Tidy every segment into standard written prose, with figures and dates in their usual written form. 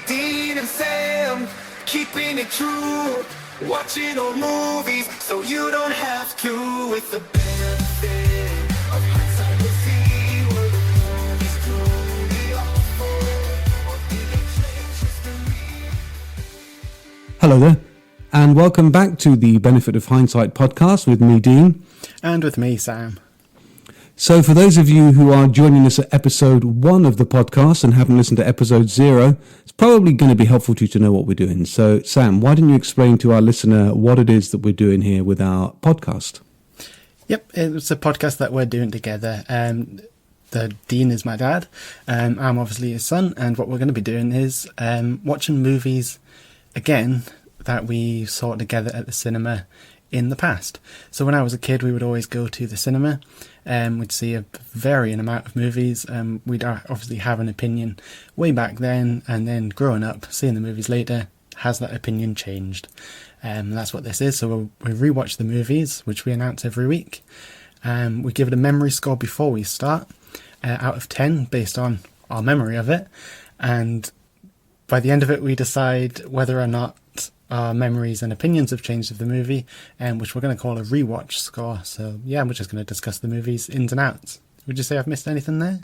Dean and Sam, keeping it true. Watching old movies so you don't have to. With the benefit of hindsight, we'll see where the movies truly are. Or did they change history? Hello there, and welcome back to the Benefit of Hindsight podcast with me, Dean. And with me, Sam. So for those of you who are joining us at episode 1 of the podcast and haven't listened to episode 0, it's probably going to be helpful to you to know what we're doing. So Sam, why don't you explain to our listener what it is that we're doing here with our podcast? Yep, it's a podcast that we're doing together. The Dean is my dad, I'm obviously his son, and what we're going to be doing is watching movies again that we saw together at the cinema in the past. So when I was a kid, we would always go to the cinema. We'd see a varying amount of movies. We'd obviously have an opinion way back then, and then growing up, seeing the movies later, has that opinion changed? That's what this is. So we rewatch the movies, which we announce every week. We give it a memory score before we start, out of 10, based on our memory of it. And by the end of it, we decide whether or not our memories and opinions have changed of the movie, which we're going to call a rewatch score. So yeah, we're just going to discuss the movie's ins and outs. Would you say I've missed anything there?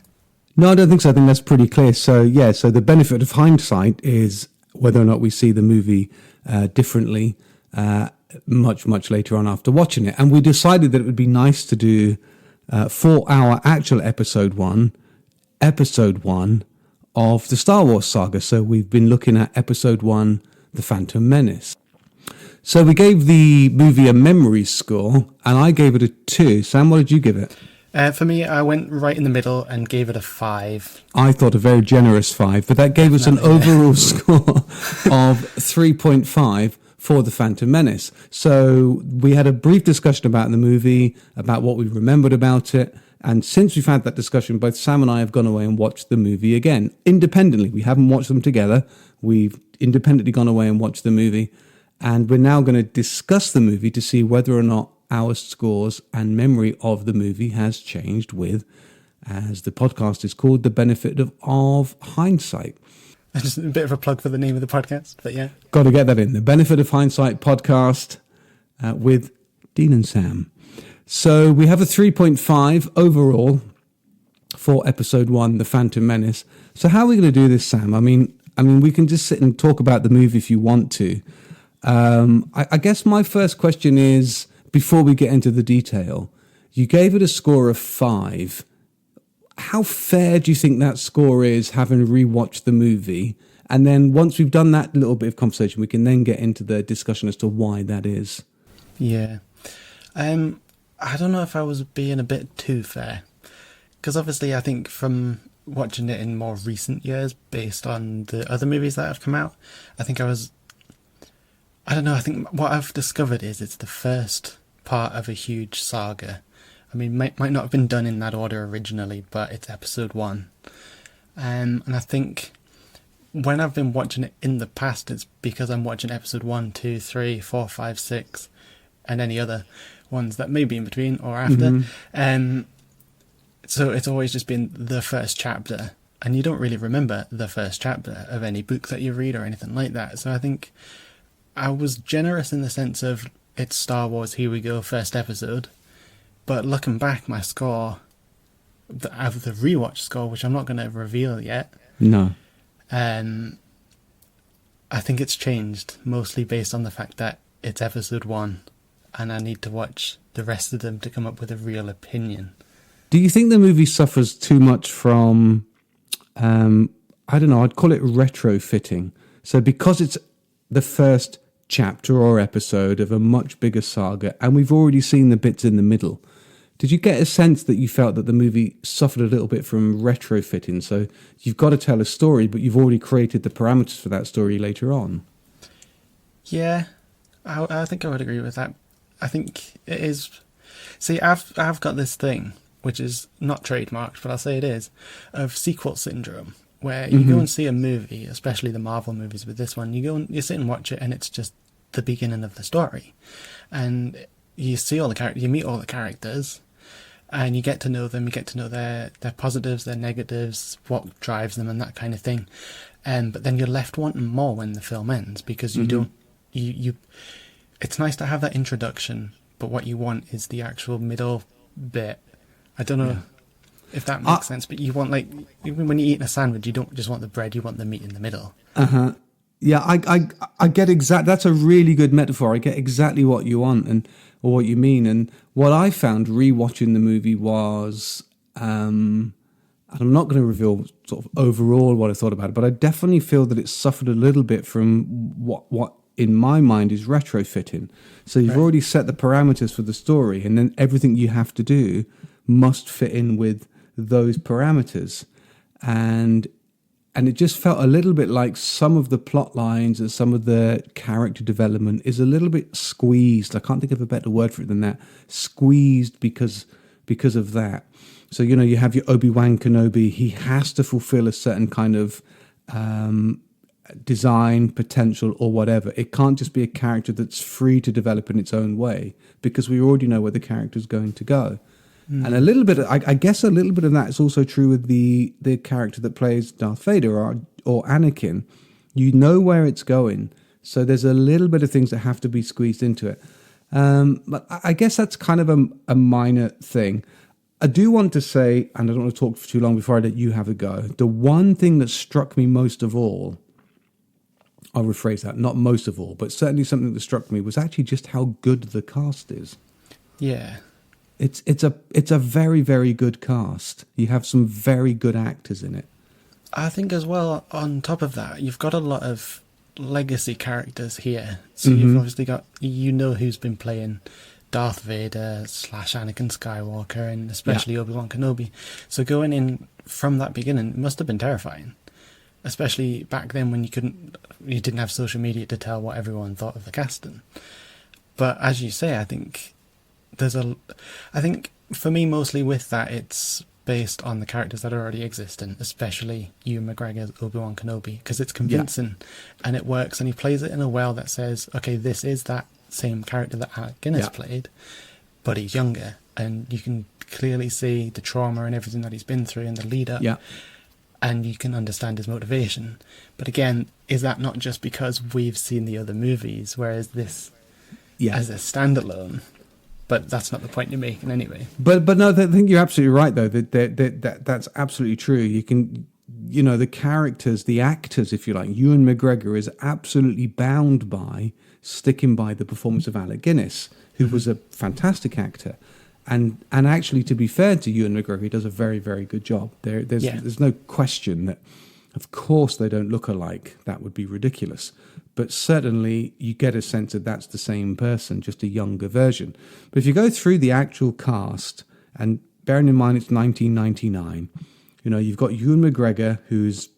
No, I don't think so. I think that's pretty clear. So yeah, so the benefit of hindsight is whether or not we see the movie differently much later on after watching it. And we decided that it would be nice to do for our actual episode one of the Star Wars saga. So we've been looking at episode 1, The Phantom Menace. So we gave the movie a memory score, and I gave it a 2. Sam, what did you give it? For me, I went right in the middle and gave it a 5. I thought a very generous 5, but that gave us an overall score of 3.5 for The Phantom Menace. So we had a brief discussion about the movie, about what we remembered about it, and since we've had that discussion, both Sam and I have gone away and watched the movie again, independently. We haven't watched them together. We've independently gone away and watched the movie, and we're now going to discuss the movie to see whether or not our scores and memory of the movie has changed with, as the podcast is called, The Benefit of Hindsight. Just a bit of a plug for the name of the podcast, but yeah. Got to get that in. The Benefit of Hindsight podcast with Dean and Sam. So we have a 3.5 overall for episode 1, The Phantom Menace. So how are we going to do this, Sam? I mean, we can just sit and talk about the movie if you want to. I guess my first question is, before we get into the detail, you gave it a score of 5. How fair do you think that score is, having rewatched the movie? And then once we've done that little bit of conversation, we can then get into the discussion as to why that is. Yeah. I don't know if I was being a bit too fair. Because obviously I think from watching it in more recent years, based on the other movies that have come out, I think I think what I've discovered is it's the first part of a huge saga. I mean, might not have been done in that order originally, but it's episode 1. And I think when I've been watching it in the past, it's because I'm watching episode 1, 2, 3, 4, 5, 6, and any other ones that may be in between or after. So it's always just been the first chapter, and you don't really remember the first chapter of any book that you read or anything like that. So I think I was generous in the sense of it's Star Wars, here we go, first episode. But looking back, my score, the rewatch score, which I'm not going to reveal yet. No. I think it's changed, mostly based on the fact that it's episode 1, and I need to watch the rest of them to come up with a real opinion. Do you think the movie suffers too much from, I don't know, I'd call it retrofitting? So because it's the first chapter or episode of a much bigger saga, and we've already seen the bits in the middle, did you get a sense that you felt that the movie suffered a little bit from retrofitting? So you've got to tell a story, but you've already created the parameters for that story later on. Yeah, I think I would agree with that. I think it is. See, I've got this thing, which is not trademarked, but I'll say it is, of sequel syndrome, where you go and see a movie, especially the Marvel movies with this one, you sit and watch it, and it's just the beginning of the story. And you see all the characters, you meet all the characters, and you get to know them, you get to know their positives, their negatives, what drives them, and that kind of thing. But then you're left wanting more when the film ends, because you don't, you. It's nice to have that introduction, but what you want is the actual middle bit. I don't know if that makes sense, but you want, like, even when you're eating a sandwich, you don't just want the bread, you want the meat in the middle. Yeah, I get that's a really good metaphor. I get exactly what you want or what you mean. And what I found rewatching the movie was, and I'm not going to reveal sort of overall what I thought about it, but I definitely feel that it suffered a little bit from what in my mind is retrofitting. So you've already set the parameters for the story, and then everything you have to do must fit in with those parameters. And it just felt a little bit like some of the plot lines and some of the character development is a little bit squeezed. I can't think of a better word for it than that. Squeezed because of that. So, you have your Obi-Wan Kenobi. He has to fulfill a certain kind of design, potential, or whatever. It can't just be a character that's free to develop in its own way, because we already know where the character's going to go. And a little bit, I guess a little bit of that is also true with the character that plays Darth Vader or Anakin. You know where it's going. So there's a little bit of things that have to be squeezed into it. But I guess that's kind of a minor thing. I do want to say, and I don't want to talk for too long before I let you have a go, the one thing that struck me most of all, I'll rephrase that, not most of all, but certainly something that struck me was actually just how good the cast is. Yeah. It's a very, very good cast. You have some very good actors in it. I think as well, on top of that, you've got a lot of legacy characters here. So you've obviously got, who's been playing Darth Vader / Anakin Skywalker, and especially Obi-Wan Kenobi. So going in from that beginning must have been terrifying, especially back then when you didn't have social media to tell what everyone thought of the casting. But as you say, I think for me, mostly with that, it's based on the characters that are already existing, especially Ewan McGregor's Obi-Wan Kenobi, because it's convincing and it works, and he plays it in a way that says, okay, this is that same character that Alec Guinness played, but he's younger, and you can clearly see the trauma and everything that he's been through in the lead up, and you can understand his motivation. But again, is that not just because we've seen the other movies, whereas this as a standalone? But that's not the point you're making anyway. But no, I think you're absolutely right, though. That's absolutely true. You can, the characters, the actors, if you like, Ewan McGregor is absolutely bound by sticking by the performance of Alec Guinness, who was a fantastic actor. And actually, to be fair to Ewan McGregor, he does a very, very good job. There's no question that, of course, they don't look alike. That would be ridiculous. But certainly you get a sense that that's the same person, just a younger version. But if you go through the actual cast, and bearing in mind it's 1999, you've got Ewan McGregor, who's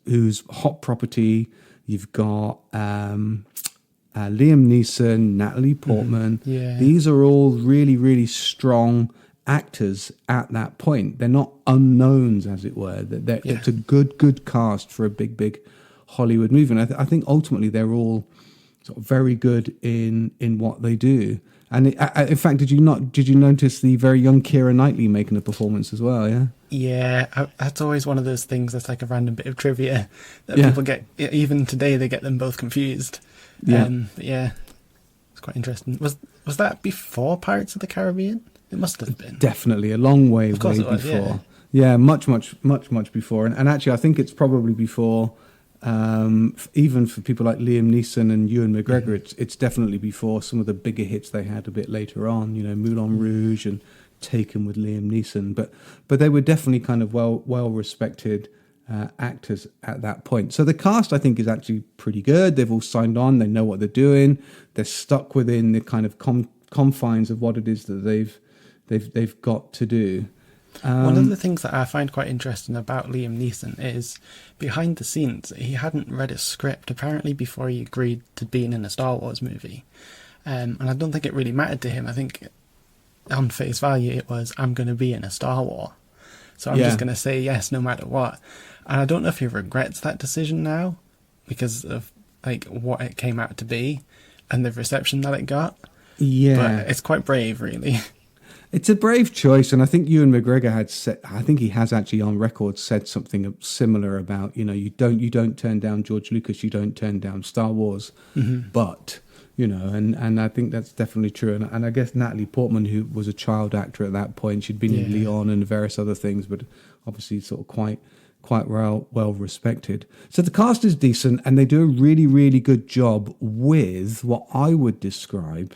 hot property. You've got Liam Neeson, Natalie Portman. These are all really, really strong actors at that point. They're not unknowns, as it were. It's a good cast for a big Hollywood movie. And I think ultimately they're all sort of very good in what they do. And in fact, did you notice the very young Keira Knightley making a performance as well? That's always one of those things that's like a random bit of trivia that people get. Even today they get them both confused. It's quite interesting. Was that before Pirates of the Caribbean? It must have been. Definitely a long way before. Much before. And actually I think it's probably before. Even for people like Liam Neeson and Ewan McGregor, it's definitely before some of the bigger hits they had a bit later on, Moulin Rouge and Taken with Liam Neeson. But they were definitely kind of well respected actors at that point. So the cast, I think, is actually pretty good. They've all signed on. They know what they're doing. They're stuck within the kind of confines of what it is that they've got to do. One of the things that I find quite interesting about Liam Neeson is behind the scenes, he hadn't read a script apparently before he agreed to being in a Star Wars movie. And I don't think it really mattered to him. I think on face value it was, I'm going to be in a Star Wars, so I'm just going to say yes no matter what. And I don't know if he regrets that decision now because of like what it came out to be and the reception that it got. But it's quite brave, really. It's a brave choice, and I think Ewan McGregor had said. I think he has actually on record said something similar about you don't turn down George Lucas, you don't turn down Star Wars, but and I think that's definitely true. And I guess Natalie Portman, who was a child actor at that point, she'd been in Leon and various other things, but obviously sort of quite well respected. So the cast is decent, and they do a really, really good job with what I would describe,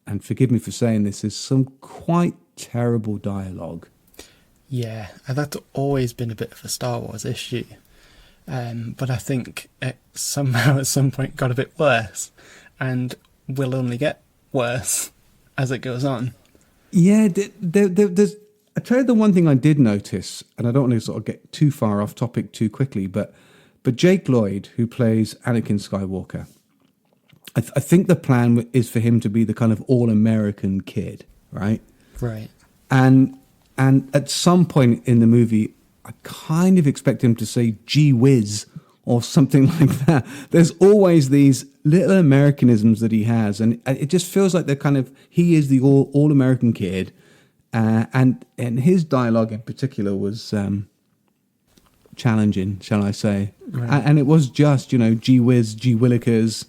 and forgive me for saying this, is some quite terrible dialogue. Yeah, and that's always been a bit of a Star Wars issue. But I think it somehow at some point got a bit worse, and will only get worse as it goes on. Yeah, there's... I tell you the one thing I did notice, and I don't want to sort of get too far off topic too quickly, but Jake Lloyd, who plays Anakin Skywalker, I think the plan is for him to be the kind of all-American kid, right? Right. And at some point in the movie, I kind of expect him to say "gee whiz" or something like that. There's always these little Americanisms that he has, and it just feels like he is the all-American kid. And his dialogue in particular was challenging, shall I say? Right. And it was just, gee whiz, gee willikers.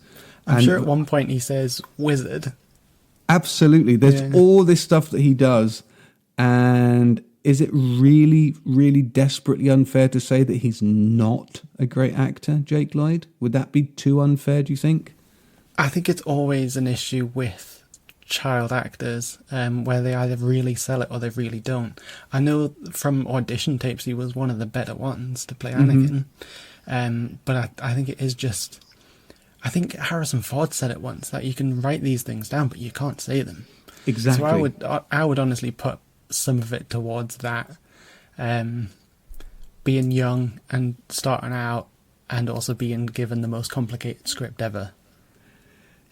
I'm sure at one point he says wizard. Absolutely. There's all this stuff that he does. And is it really, really desperately unfair to say that he's not a great actor, Jake Lloyd? Would that be too unfair, do you think? I think it's always an issue with child actors, where they either really sell it or they really don't. I know from audition tapes he was one of the better ones to play Anakin, but I think it is just... I think Harrison Ford said it once, that you can write these things down, but you can't say them. Exactly. So I would honestly put some of it towards that, being young and starting out, and also being given the most complicated script ever.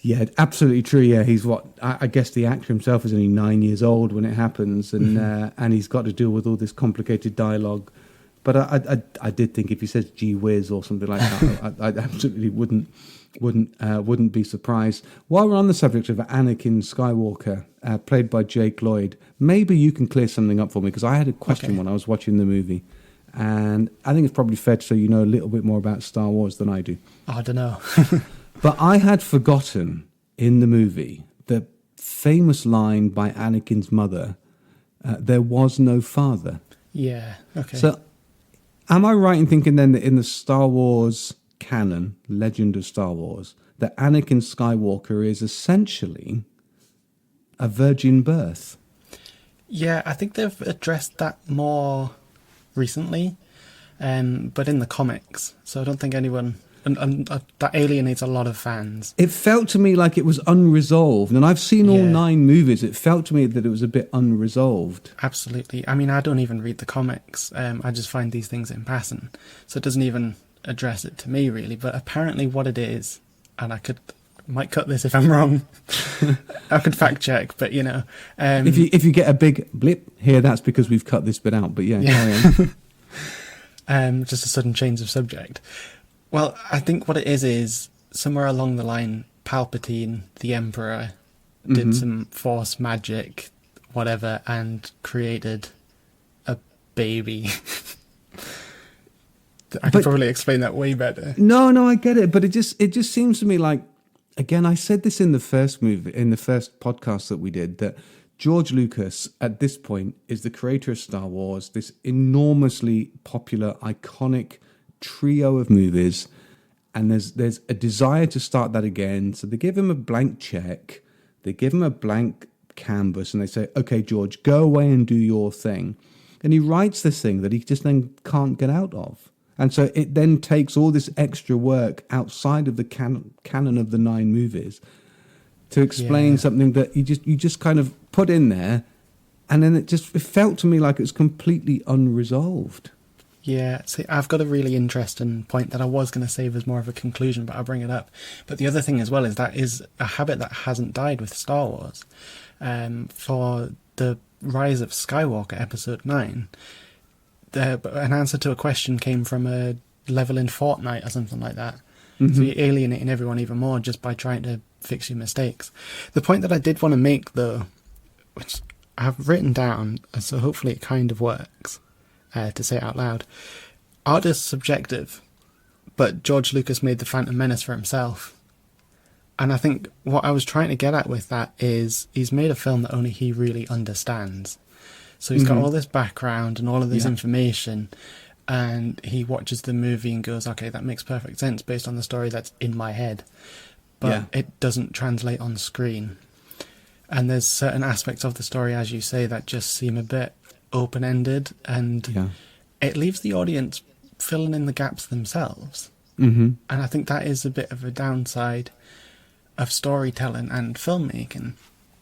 Yeah, absolutely true. Yeah, he's I guess the actor himself is only 9 years old when it happens, and he's got to deal with all this complicated dialogue. But I did think if he says "gee whiz" or something like that, I absolutely wouldn't be surprised. While we're on the subject of Anakin Skywalker, played by Jake Lloyd, maybe you can clear something up for me, because I had a question when I was watching the movie, and I think it's probably fair to say you know a little bit more about Star Wars than I do. I don't know. But I had forgotten in the movie the famous line by Anakin's mother, "There was no father." Yeah, okay. So am I right in thinking then that in the Star Wars canon, Legend of Star Wars, that Anakin Skywalker is essentially a virgin birth? Yeah, I think they've addressed that more recently, but in the comics. So I don't think anyone... And that alienates a lot of fans. It felt to me like it was unresolved. And I've seen all 9 movies. It felt to me that it was a bit unresolved. Absolutely. I mean, I don't even read the comics. I just find these things in passing. So it doesn't even address it to me, really. But apparently what it is, and might cut this if I'm wrong. I could fact check, but if you get a big blip here, that's because we've cut this bit out. But carry on. Just a sudden change of subject. Well, I think what it is somewhere along the line, Palpatine, the Emperor, did some Force magic, whatever, and created a baby. I could probably explain that way better. No, I get it, but it just seems to me like, again, I said this in the first podcast that we did, that George Lucas, at this point, is the creator of Star Wars, this enormously popular, iconic trio of movies, and there's a desire to start that again. So they give him a blank check, they give him a blank canvas, and they say, "Okay, George, go away and do your thing." And he writes this thing that he just then can't get out of. And so it then takes all this extra work outside of the canon of the 9 movies to explain something that you just kind of put in there, and then it felt to me like it was completely unresolved. Yeah, see, I've got a really interesting point that I was going to save as more of a conclusion, but I'll bring it up. But the other thing as well is that is a habit that hasn't died with Star Wars. For the Rise of Skywalker, Episode 9, an answer to a question came from a level in Fortnite or something like that. So you're alienating everyone even more just by trying to fix your mistakes. The point that I did want to make, though, which I've written down, so hopefully it kind of works, to say it out loud. Art is subjective, but George Lucas made The Phantom Menace for himself. And I think what I was trying to get at with that is he's made a film that only he really understands. So he's got all this background and all of this information, and he watches the movie and goes, okay, that makes perfect sense based on the story that's in my head. But it doesn't translate on screen. And there's certain aspects of the story, as you say, that just seem a bit open-ended, and it leaves the audience filling in the gaps themselves. And I think that is a bit of a downside of storytelling and filmmaking.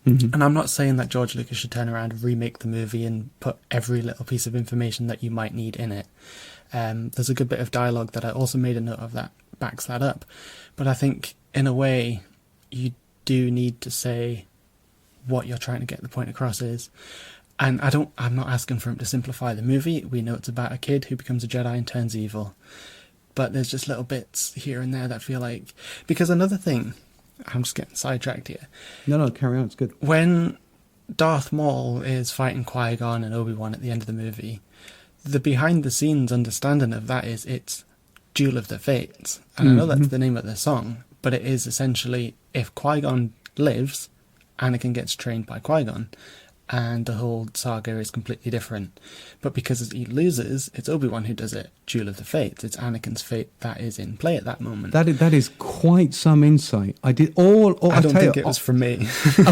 And I'm not saying that George Lucas should turn around and remake the movie and put every little piece of information that you might need in it. There's a good bit of dialogue that I also made a note of that backs that up. But I think, in a way, you do need to say what you're trying to get the point across is. And I'm not asking for him to simplify the movie. We know it's about a kid who becomes a Jedi and turns evil. But there's just little bits here and there that feel like... Because another thing... I'm just getting sidetracked here. No, carry on. It's good. When Darth Maul is fighting Qui-Gon and Obi-Wan at the end of the movie, the behind-the-scenes understanding of that is it's Duel of the Fates. And I know that's the name of the song, but it is essentially, if Qui-Gon lives, Anakin gets trained by Qui-Gon, and the whole saga is completely different. But because he loses, it's Obi-Wan who does it. Duel of the Fates. It's Anakin's fate that is in play at that moment. That is quite some insight. I don't think it was from me.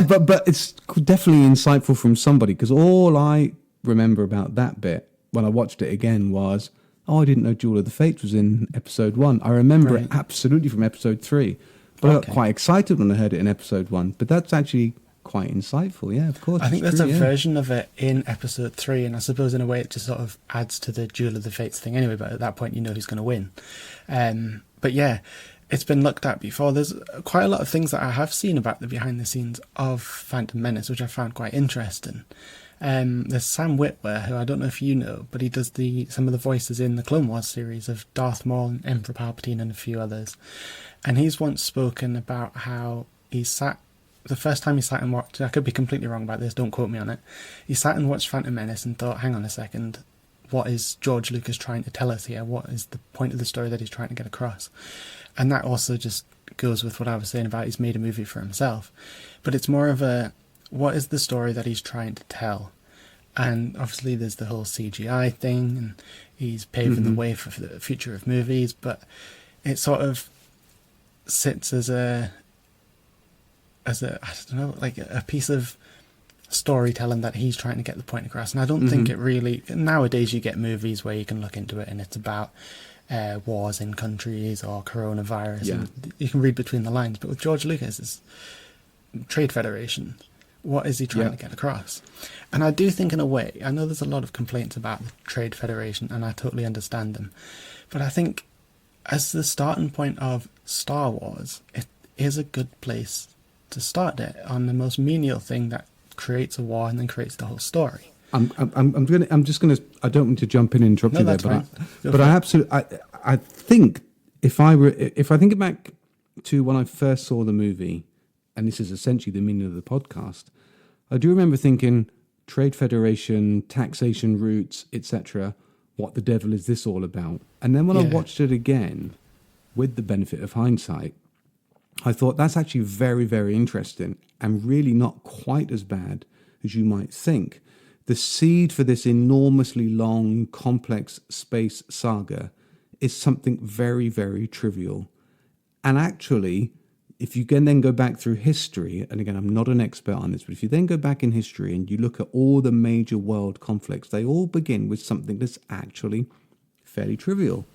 but it's definitely insightful from somebody, because all I remember about that bit when I watched it again was, I didn't know Duel of the Fates was in episode 1. I remember it absolutely from episode 3. But I got quite excited when I heard it in episode 1. But that's actually... quite insightful, yeah, of course. I think there's a version of it in episode 3, and I suppose in a way it just sort of adds to the Duel of the Fates thing anyway, but at that point you know who's going to win. But yeah, it's been looked at before. There's quite a lot of things that I have seen about the behind the scenes of Phantom Menace, which I found quite interesting. There's Sam Witwer, who I don't know if you know, but he does some of the voices in the Clone Wars series of Darth Maul and Emperor Palpatine and a few others. And he's once spoken about how the first time he sat and watched, I could be completely wrong about this, don't quote me on it, he sat and watched Phantom Menace and thought, hang on a second, what is George Lucas trying to tell us here? What is the point of the story that he's trying to get across? And that also just goes with what I was saying about he's made a movie for himself. But it's more of what is the story that he's trying to tell? And obviously there's the whole CGI thing, and he's paving the way for the future of movies, but it sort of sits as a I don't know, like a piece of storytelling that he's trying to get the point across. And I don't think it really... Nowadays you get movies where you can look into it and it's about wars in countries or coronavirus. And you can read between the lines. But with George Lucas, it's trade federation. What is he trying to get across? And I do think in a way, I know there's a lot of complaints about the trade federation and I totally understand them. But I think as the starting point of Star Wars, it is a good place to start it on the most menial thing that creates a war and then creates the whole story. I don't want to jump in and interrupt you there, but I think if I think back to when I first saw the movie, and this is essentially the meaning of the podcast, I do remember thinking trade federation, taxation routes, etc. What the devil is this all about? And then when I watched it again, with the benefit of hindsight, I thought that's actually very, very interesting and really not quite as bad as you might think. The seed for this enormously long, complex space saga is something very, very trivial. And actually, if you can then go back through history, and again, I'm not an expert on this, but if you then go back in history and you look at all the major world conflicts, they all begin with something that's actually fairly trivial,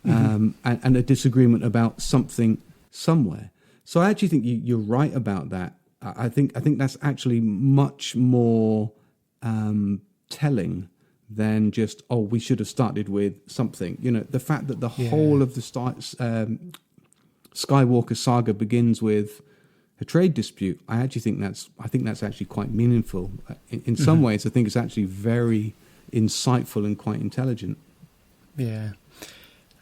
and a disagreement about something somewhere. So I actually think you're right about that. I think that's actually much more telling than just, we should have started with something. You know, the fact that the whole of the Skywalker saga begins with a trade dispute. I think that's actually quite meaningful. In some ways, I think it's actually very insightful and quite intelligent. Yeah.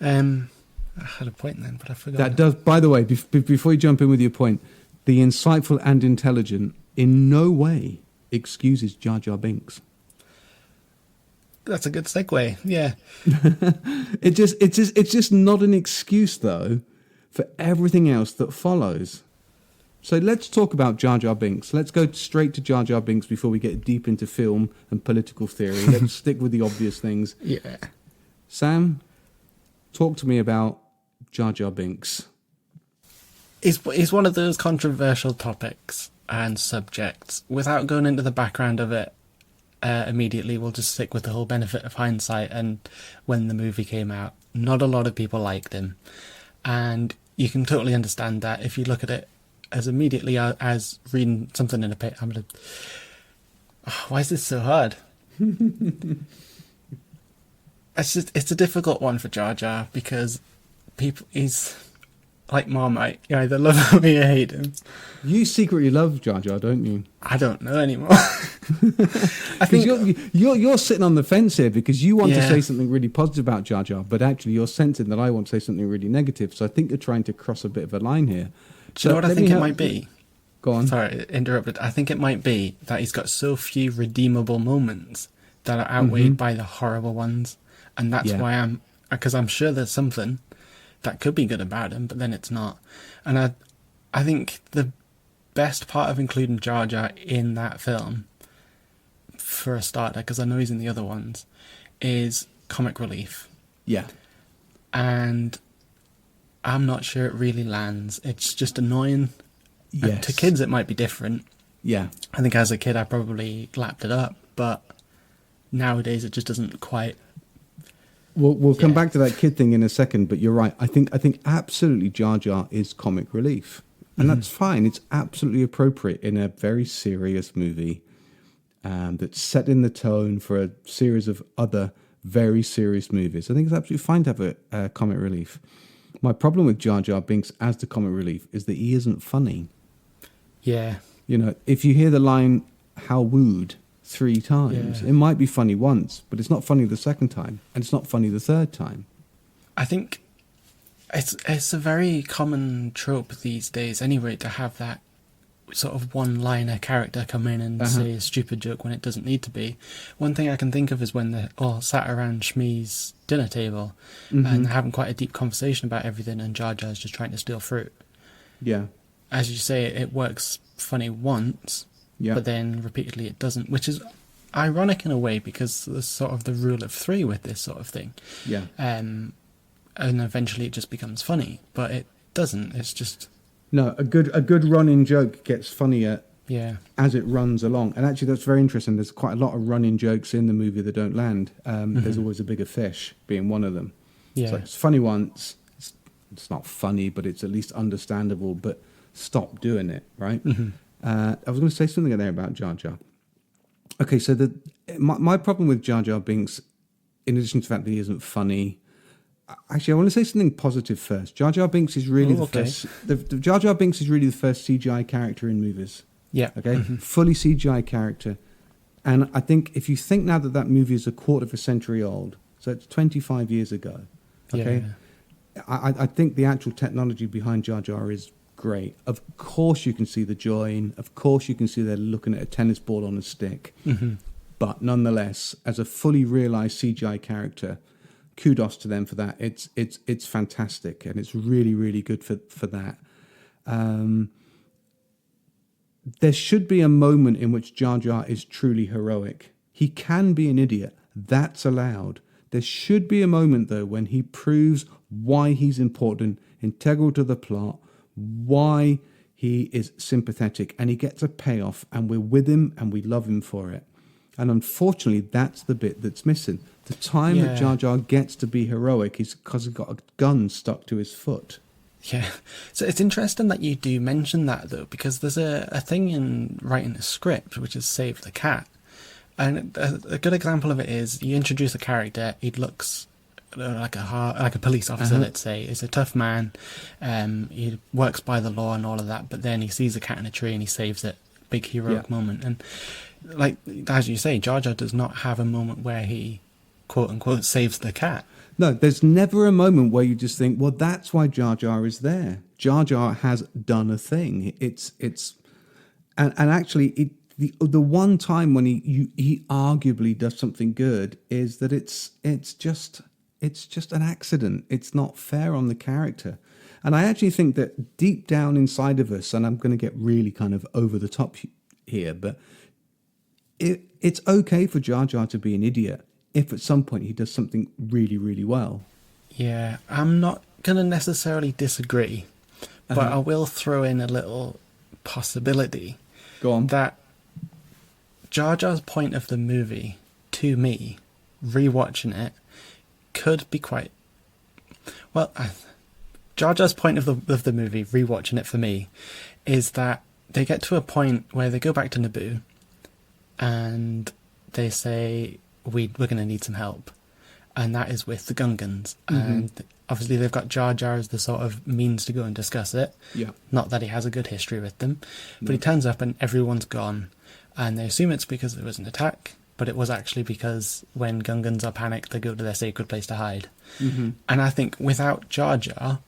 I had a point then, but I forgot. That does, by the way, before you jump in with your point, the insightful and intelligent in no way excuses Jar Jar Binks. That's a good segue. Yeah. It's just not an excuse though for everything else that follows. So let's talk about Jar Jar Binks. Let's go straight to Jar Jar Binks before we get deep into film and political theory. Let's stick with the obvious things. Yeah. Sam, talk to me about Jar Jar Binks. It's one of those controversial topics and subjects. Without going into the background of it immediately, we'll just stick with the whole benefit of hindsight. And when the movie came out, not a lot of people liked him. And you can totally understand that if you look at it as immediately as reading something in a paper. Why is this so hard? It's a difficult one for Jar Jar because he's like Marmite. You either love him or you hate him. You secretly love Jar Jar, don't you? I don't know anymore. I think you're sitting on the fence here because you want to Yeah. say something really positive about Jar Jar, but actually you're sensing that I want to say something really negative. So I think you're trying to cross a bit of a line here. Do you know what I think it might be? Go on. Sorry, interrupted. I think it might be that he's got so few redeemable moments that are outweighed by the horrible ones. And that's Yeah. why because I'm sure there's something that could be good about him, but then it's not. And I think the best part of including Jar Jar in that film, for a starter, because I know he's in the other ones, is comic relief. Yeah. And I'm not sure it really lands. It's just annoying. Yes. To kids, it might be different. Yeah. I think as a kid, I probably lapped it up, but nowadays it just doesn't quite. We'll come Yeah. back to that kid thing in a second, but you're right. I think absolutely Jar Jar is comic relief, and that's fine. It's absolutely appropriate in a very serious movie that's set in the tone for a series of other very serious movies. I think it's absolutely fine to have a comic relief. My problem with Jar Jar Binks as the comic relief is that he isn't funny. Yeah. You know, if you hear the line "How wooed" 3 times, Yeah. it might be funny once, but it's not funny the second time, and it's not funny the third time. I think it's a very common trope these days anyway to have that sort of one-liner character come in and say a stupid joke when it doesn't need to be. One thing I can think of is when they're all sat around Shmi's dinner table and they're having quite a deep conversation about everything, and Jar Jar's just trying to steal fruit. Yeah. As you say, it works funny once, Yeah. but then repeatedly it doesn't, which is ironic in a way because there's sort of the rule of 3 with this sort of thing. Yeah. And eventually it just becomes funny, but it doesn't. It's just No, a good run-in joke gets funnier yeah. as it runs along. And actually, that's very interesting. There's quite a lot of run-in jokes in the movie that don't land. There's always a bigger fish being one of them. Yeah. So it's funny once. It's not funny, but it's at least understandable. But stop doing it, right? I was going to say something there about Jar Jar. Okay, so my problem with Jar Jar Binks, in addition to the fact that he isn't funny. Actually, I want to say something positive first. Jar Jar Binks is really first. The Jar Jar Binks is really the first CGI character in movies. Yeah. Okay, fully CGI character, and I think if you think now that movie is a quarter of a century old, so it's 25 years ago. Okay, I think the actual technology behind Jar Jar is great. Of course, you can see the joy in. Of course, you can see they're looking at a tennis ball on a stick. But nonetheless, as a fully realized CGI character, kudos to them for that. It's fantastic, and it's really, really good for that. There should be a moment in which Jar Jar is truly heroic. He can be an idiot. That's allowed. There should be a moment, though, when he proves why he's important, integral to the plot, why he is sympathetic, and he gets a payoff, and we're with him, and we love him for it. And unfortunately, that's the bit that's missing. The time that Jar Jar gets to be heroic is because he's got a gun stuck to his foot. Yeah. So it's interesting that you do mention that, though, because there's a thing in writing a script, which is Save the Cat. And a good example of it is you introduce a character, he looks like a police officer, let's say. He's a tough man, he works by the law and all of that, but then he sees a cat in a tree and he saves it. Big heroic moment. And like, as you say, Jar Jar does not have a moment where he, quote unquote, saves the cat. No, there's never a moment where you just think, well, that's why Jar Jar is there. Jar Jar has done a thing. And actually, the one time when he arguably does something good is that it's just an accident. It's not fair on the character. And I actually think that deep down inside of us, and I'm going to get really kind of over the top here, but it's okay for Jar Jar to be an idiot if at some point he does something really, really well. Yeah, I'm not going to necessarily disagree, but I will throw in a little possibility. Go on. That Jar Jar's point of the movie, to me, rewatching it, could be quite... Well, Jar Jar's point of the movie, rewatching it for me, is that they get to a point where they go back to Naboo and they say, we're going to need some help. And that is with the Gungans. And obviously they've got Jar Jar as the sort of means to go and discuss it. Yeah. Not that he has a good history with them. But he turns up and everyone's gone. And they assume it's because there was an attack, but it was actually because when Gungans are panicked, they go to their sacred place to hide. And I think without Jar Jar,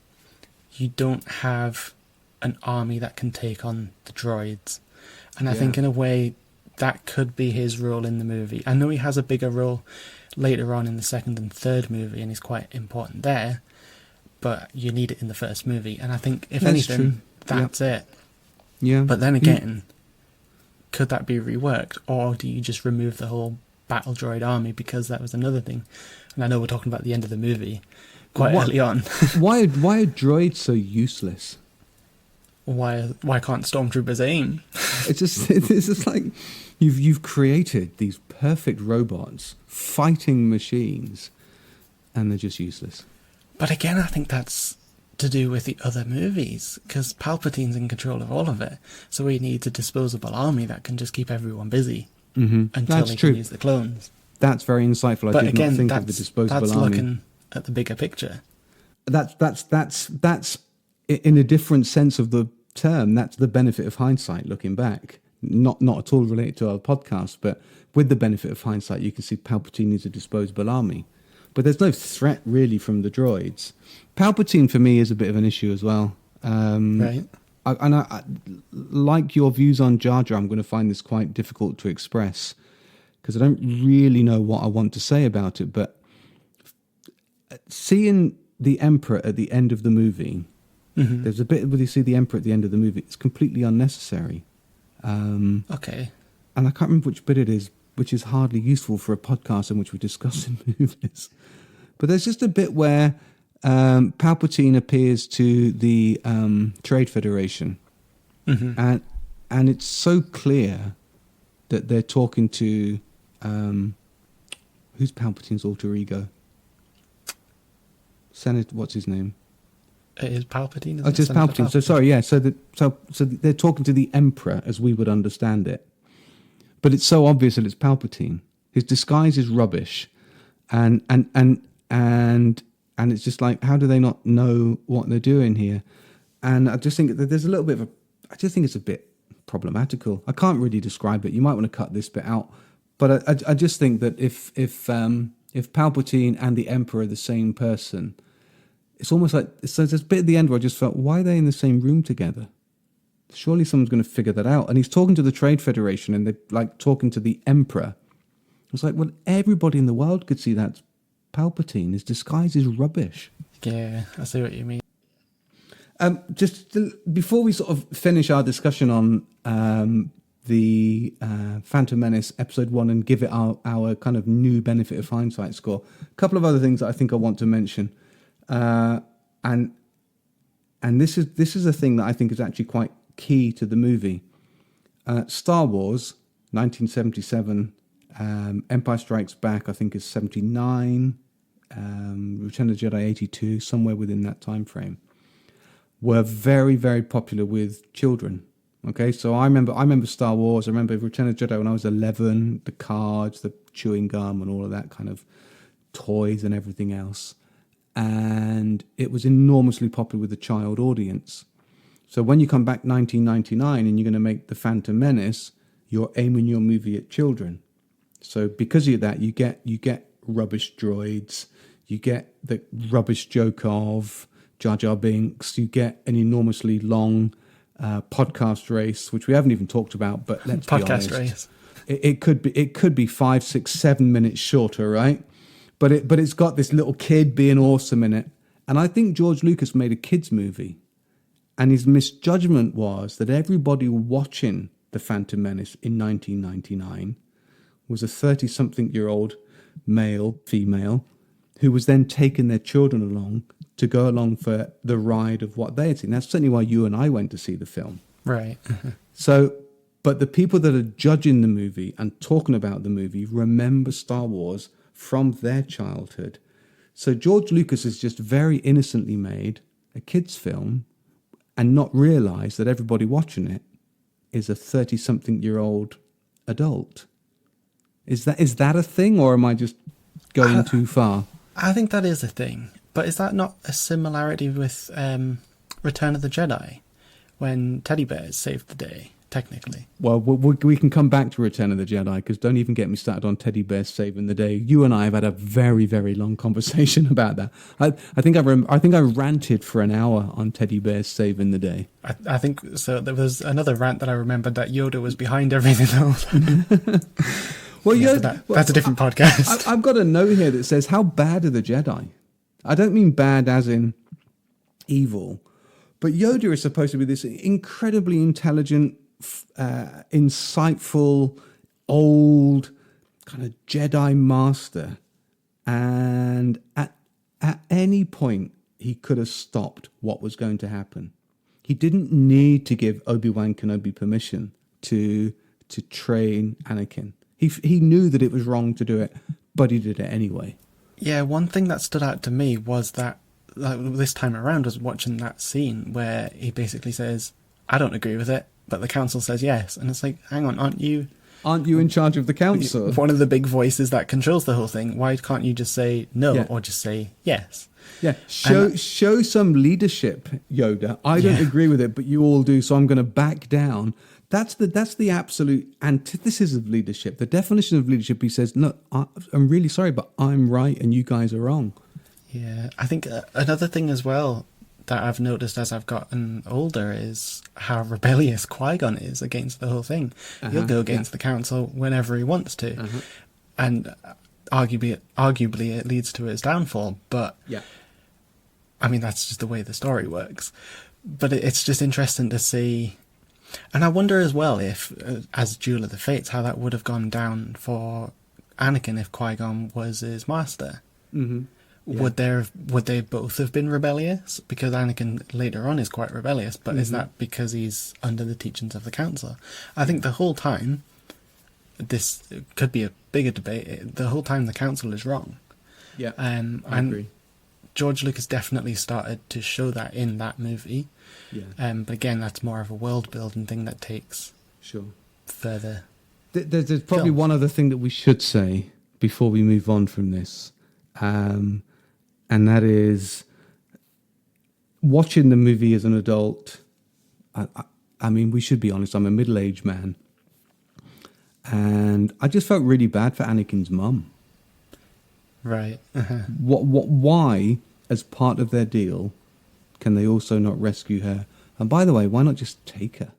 you don't have an army that can take on the droids. And I think in a way, that could be his role in the movie. I know he has a bigger role later on in the second and third movie, and he's quite important there, but you need it in the first movie. And I think, if anything, that's it. Yeah. But then again, could that be reworked, or do you just remove the whole battle droid army? Because that was another thing. And I know we're talking about the end of the movie quite early on. why are droids so useless? Why can't stormtroopers aim? It's just like you've created these perfect robots, fighting machines, and they're just useless. But again, I think that's to do with the other movies, because Palpatine's in control of all of it. So he needs a disposable army that can just keep everyone busy until he can use the clones. That's very insightful. I did not think of the disposable that's army. Looking at the bigger picture. That's in a different sense of the term. That's the benefit of hindsight. Looking back, not at all related to our podcast, but with the benefit of hindsight, you can see Palpatine needs a disposable army. But there's no threat really from the droids. Palpatine for me is a bit of an issue as well. Right. I like your views on Jar Jar. I'm going to find this quite difficult to express because I don't really know what I want to say about it. But seeing the Emperor at the end of the movie, there's a bit where you see the Emperor at the end of the movie. It's completely unnecessary. Okay. And I can't remember which bit it is, which is hardly useful for a podcast in which we're discussing movies. But there's just a bit where Palpatine appears to the Trade Federation. And it's so clear that they're talking to... who's Palpatine's alter ego? What's his name? It is Palpatine. Oh, it's just Palpatine. So sorry, yeah. So they're talking to the Emperor as we would understand it, but it's so obvious that it's Palpatine. His disguise is rubbish, and it's just like, how do they not know what they're doing here? And I just think that there's a little bit of I just think it's a bit problematical. I can't really describe it. You might want to cut this bit out, but I just think that if Palpatine and the Emperor are the same person, it's almost like, so there's a bit at the end where I just felt, why are they in the same room together? Surely someone's going to figure that out. And he's talking to the Trade Federation and they're like talking to the Emperor. It's like, well, everybody in the world could see that's Palpatine. His disguise is rubbish. Yeah, I see what you mean. Before we sort of finish our discussion on the Phantom Menace Episode 1 and give it our kind of new benefit of hindsight score, a couple of other things that I think I want to mention. And this is a thing that I think is actually quite key to the movie. Star Wars, 1977, Empire Strikes Back, I think is 79, Return of the Jedi 82, somewhere within that time frame, were very, very popular with children. Okay, so I remember Star Wars. I remember Return of the Jedi when I was 11. The cards, the chewing gum, and all of that kind of toys and everything else. And it was enormously popular with the child audience. So when you come back 1999 and you're going to make The Phantom Menace, you're aiming your movie at children. So because of that, you get rubbish droids, you get the rubbish joke of Jar Jar Binks, you get an enormously long podcast race, which we haven't even talked about, but let's be honest. Podcast race. It could be 5, 6, 7 minutes shorter, right? But it's got this little kid being awesome in it. And I think George Lucas made a kids movie, and his misjudgment was that everybody watching The Phantom Menace in 1999 was a 30-something-year-old male, female, who was then taking their children along to go along for the ride of what they had seen. That's certainly why you and I went to see the film. Right. So, but the people that are judging the movie and talking about the movie remember Star Wars from their childhood. So George Lucas has just very innocently made a kids' film and not realised that everybody watching it is a 30-something-year-old adult. Is that a thing, or am I just going too far? I think that is a thing. But is that not a similarity with Return of the Jedi, when teddy bears saved the day, technically? Well, we can come back to Return of the Jedi, because don't even get me started on teddy bears saving the day. You and I have had a very, very long conversation about that. I think I ranted for an hour on teddy bears saving the day. I think so. There was another rant that I remembered that Yoda was behind everything else. Well, that's a different podcast. I've got a note here that says, how bad are the Jedi? I don't mean bad as in evil, but Yoda is supposed to be this incredibly intelligent, insightful, old kind of Jedi master. And at any point, he could have stopped what was going to happen. He didn't need to give Obi-Wan Kenobi permission to train Anakin. He knew that it was wrong to do it, but he did it anyway. Yeah, one thing that stood out to me was that this time around was watching that scene where he basically says, I don't agree with it, but the council says yes. And it's like, hang on, aren't you in charge of the council? One of the big voices that controls the whole thing. Why can't you just say no or just say yes? Yeah, show some leadership, Yoda. I don't agree with it, but you all do, so I'm going to back down. That's the absolute antithesis of leadership. The definition of leadership, he says, no, I'm really sorry, but I'm right and you guys are wrong. Yeah, I think another thing as well that I've noticed as I've gotten older is how rebellious Qui-Gon is against the whole thing. He'll go against the council whenever he wants to. And arguably it leads to his downfall. But, I mean, that's just the way the story works. But it's just interesting to see. And I wonder as well if, as Duel of the Fates, how that would have gone down for Anakin if Qui-Gon was his master. Mm-hmm. Yeah. Would they both have been rebellious? Because Anakin later on is quite rebellious, but is that because he's under the teachings of the council? I think the whole time, this could be a bigger debate, the whole time the council is wrong. Yeah, I agree. George Lucas definitely started to show that in that movie. Yeah. But again, that's more of a world building thing that takes further. There's probably one other thing that we should say before we move on from this, and that is watching the movie as an adult. I mean, we should be honest. I'm a middle-aged man, and I just felt really bad for Anakin's mum. Right. Why, as part of their deal, can they also not rescue her? And by the way, why not just take her?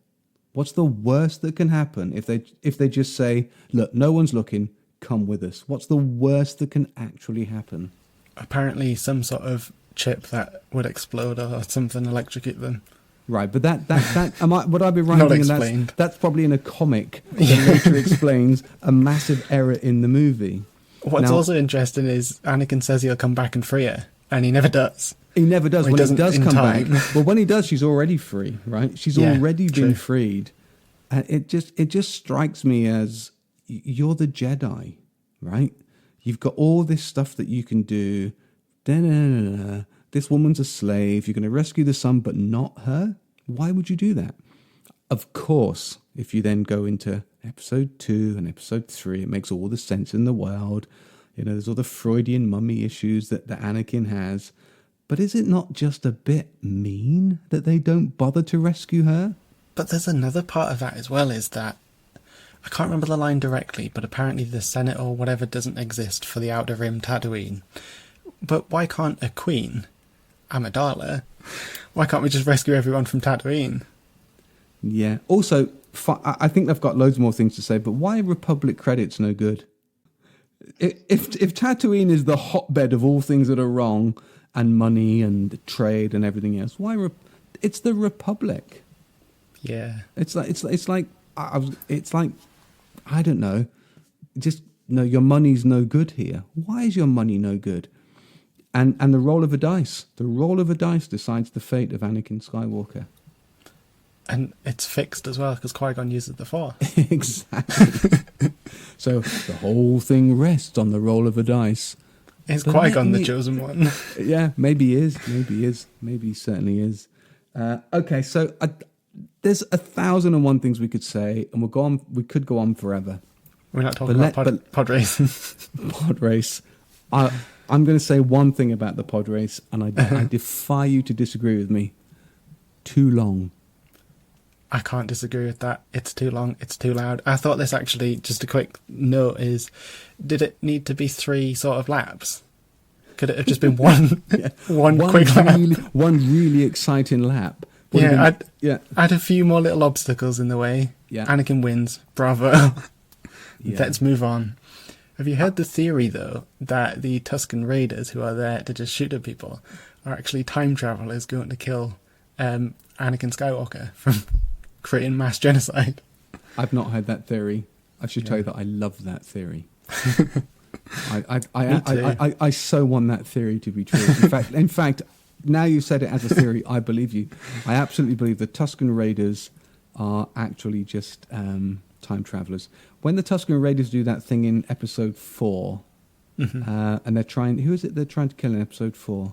What's the worst that can happen if they just say, look, no one's looking, come with us? What's the worst that can actually happen? Apparently some sort of chip that would explode or something, electrocute them. Right, but would I be right? Not explained. That's probably in a comic that later explains a massive error in the movie. What's also interesting is Anakin says he'll come back and free her, and he never does. He never does. When he does come back, well, when he does, she's already free, right? She's already been freed. And it just strikes me as you're the Jedi, right? You've got all this stuff that you can do. This woman's a slave. You're going to rescue the son, but not her. Why would you do that? Of course, if you then go into episode 2 and episode 3, it makes all the sense in the world. You know, there's all the Freudian mummy issues that Anakin has. But is it not just a bit mean that they don't bother to rescue her? But there's another part of that as well, is that, I can't remember the line directly, but apparently the Senate or whatever doesn't exist for the Outer Rim Tatooine. But why can't a queen, Amidala, why can't we just rescue everyone from Tatooine? Yeah. Also, I think they've got loads more things to say, but why are Republic credits no good? If Tatooine is the hotbed of all things that are wrong, and money and trade and everything else, it's the Republic. Yeah. It's like I don't know. Just no, your money's no good here. Why is your money no good? And the roll of a dice. The roll of a dice decides the fate of Anakin Skywalker. And it's fixed as well, because Qui-Gon uses the Force. Exactly. So the whole thing rests on the roll of a dice. Is Qui-Gon the chosen one? Yeah, maybe he is. Maybe he certainly is. Okay, so there's 1,001 things we could say, and we could go on forever. We're not talking about pod racing. Pod race. I'm going to say one thing about the pod race, and I defy you to disagree with me. Too long. I can't disagree with that. It's too long. It's too loud. I thought this actually, just a quick note is, did it need to be 3 sort of laps? Could it have just been one, Yeah. one quick lap? One really exciting lap. I'd add a few more little obstacles in the way. Yeah. Anakin wins. Bravo. Yeah. Let's move on. Have you heard the theory, though, that the Tusken Raiders, who are there to just shoot at people, are actually time travelers going to kill Anakin Skywalker from creating mass genocide? I've not heard that theory. I should tell you that I love that theory. I so want that theory to be true. In fact, now you've said it as a theory, I believe you. I absolutely believe the Tusken Raiders are actually just time travelers. When the Tusken Raiders do that thing in episode 4, and they're trying... Who is it they're trying to kill in episode 4?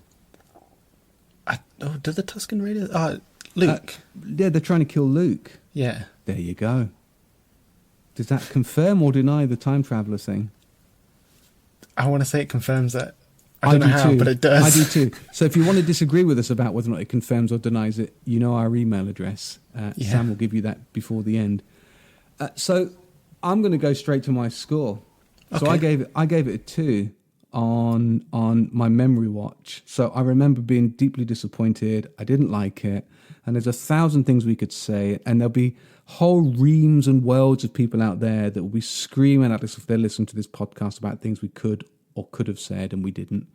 Do the Tusken Raiders... Luke. Yeah, they're trying to kill Luke. Yeah. There you go. Does that confirm or deny the time traveller thing? I want to say it confirms that. I don't know how, but it does. I do too. So if you want to disagree with us about whether or not it confirms or denies it, you know our email address. Sam will give you that before the end. So I'm going to go straight to my score. So Okay. I gave it a 2 on my memory watch. So I remember being deeply disappointed. I didn't like it. And there's 1,000 things we could say, and there'll be whole reams and worlds of people out there that will be screaming at us if they listen to this podcast about things we could or could have said and we didn't.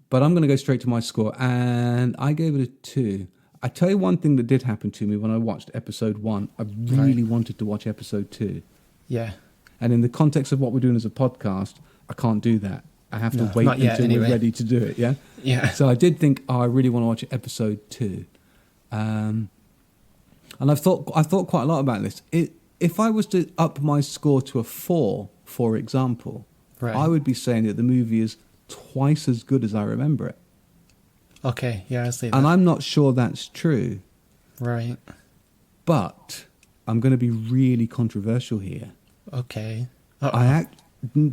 But I'm going to go straight to my score, and I gave it a 2. I tell you one thing that did happen to me when I watched episode 1. I really wanted to watch episode 2. Yeah. And in the context of what we're doing as a podcast, I can't do that. I have to wait until we're ready to do it, yeah? Yeah. So I did think, I really want to watch episode 2. And I've thought quite a lot about this. If I was to up my score to a 4, for example, I would be saying that the movie is twice as good as I remember it. Okay, yeah, I see that. And I'm not sure that's true. Right. But I'm going to be really controversial here. Okay.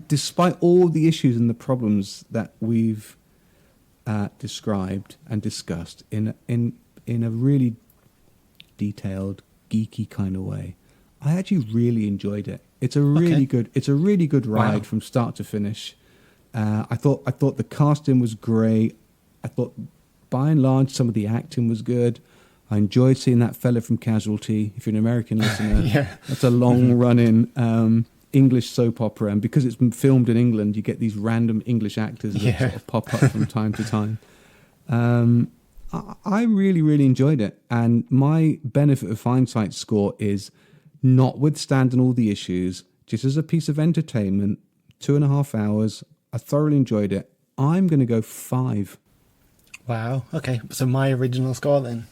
Despite all the issues and the problems that we've described and discussed in a really detailed, geeky kind of way, I actually really enjoyed it. It's a really good ride from start to finish. I thought the casting was great. I thought by and large some of the acting was good. I enjoyed seeing that fella from Casualty. If you're an American listener, that's a long-running English soap opera, and because it's been filmed in England, you get these random English actors that sort of pop up from time to time. I really, really enjoyed it, and my Benefit of Hindsight score is, notwithstanding all the issues, just as a piece of entertainment, 2.5 hours. I thoroughly enjoyed it. I'm going to go 5. Wow. Okay. So my original score then.